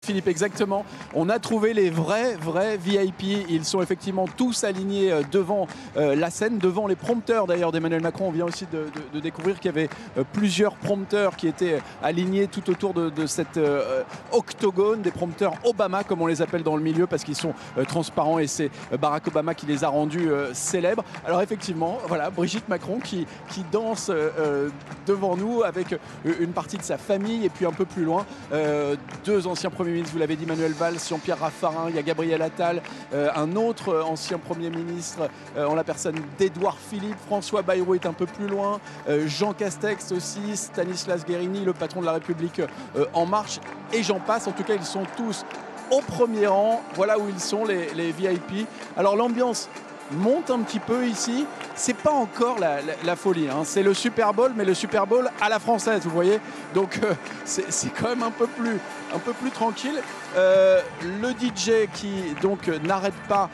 Philippe, exactement. On a trouvé les vrais VIP. Ils sont effectivement tous alignés devant la scène, devant les prompteurs d'ailleurs d'Emmanuel Macron. On vient aussi de découvrir qu'il y avait plusieurs prompteurs qui étaient alignés tout autour de cet octogone, des prompteurs Obama comme on les appelle dans le milieu parce qu'ils sont transparents et c'est Barack Obama qui les a rendus célèbres. Alors effectivement, voilà, Brigitte Macron qui danse devant nous avec une partie de sa famille et puis un peu plus loin, deux anciens premiers ministres, vous l'avez dit, Manuel Valls, Jean-Pierre Raffarin, il y a Gabriel Attal, un autre ancien Premier ministre en la personne d'Édouard Philippe, François Bayrou est un peu plus loin, Jean Castex aussi, Stanislas Guerini, le patron de la République En Marche, et j'en passe. En tout cas, ils sont tous au premier rang. Voilà où ils sont, les VIP. Alors l'ambiance monte un petit peu ici, c'est pas encore la folie, hein. C'est le Super Bowl, mais le Super Bowl à la française, vous voyez, donc c'est quand même un peu plus tranquille. Le DJ qui donc n'arrête pas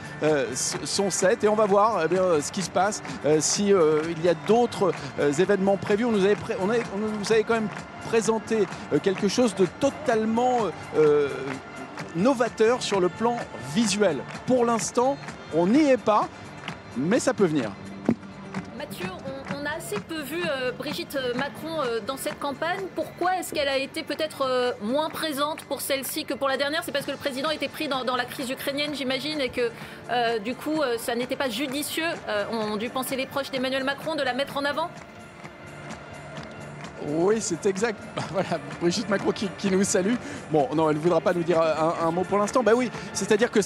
son set et on va voir ce qui se passe, si il y a d'autres événements prévus. On nous avait quand même présenté quelque chose de totalement novateur sur le plan visuel. Pour l'instant, on n'y est pas, mais ça peut venir. Mathieu, on a assez peu vu Brigitte Macron dans cette campagne. Pourquoi est-ce qu'elle a été peut-être moins présente pour celle-ci que pour la dernière? C'est parce que le président était pris dans la crise ukrainienne, j'imagine, et que du coup, ça n'était pas judicieux, ont dû penser les proches d'Emmanuel Macron, de la mettre en avant? Oui, c'est exact. Voilà, Brigitte Macron qui nous salue. Bon, non, elle ne voudra pas nous dire un mot pour l'instant. Bah oui, c'est-à-dire que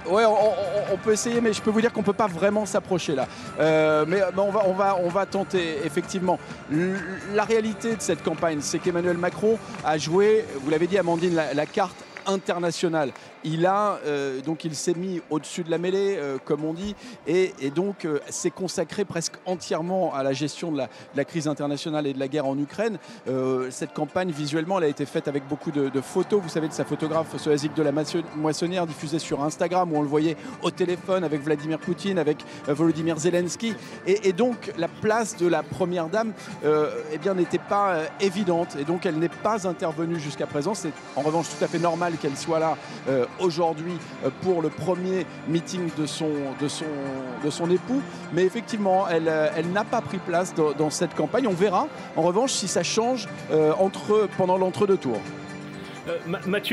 ouais, on peut essayer, mais je peux vous dire qu'on ne peut pas vraiment s'approcher là. Mais on va tenter, effectivement. La réalité de cette campagne, c'est qu'Emmanuel Macron a joué, vous l'avez dit Amandine, la carte internationale. Donc il s'est mis au-dessus de la mêlée, comme on dit, et donc s'est consacré presque entièrement à la gestion de la crise internationale et de la guerre en Ukraine. Cette campagne, visuellement, elle a été faite avec beaucoup de photos, vous savez, de sa photographe Soazic de la Moissonnière, diffusée sur Instagram, où on le voyait au téléphone avec Vladimir Poutine, avec Volodymyr Zelensky. Et donc la place de la Première Dame eh bien, n'était pas évidente, et donc elle n'est pas intervenue jusqu'à présent. C'est en revanche tout à fait normal qu'elle soit là aujourd'hui pour le premier meeting de son époux, mais effectivement elle n'a pas pris place dans cette campagne. On verra en revanche si ça change pendant l'entre-deux tours. Mathieu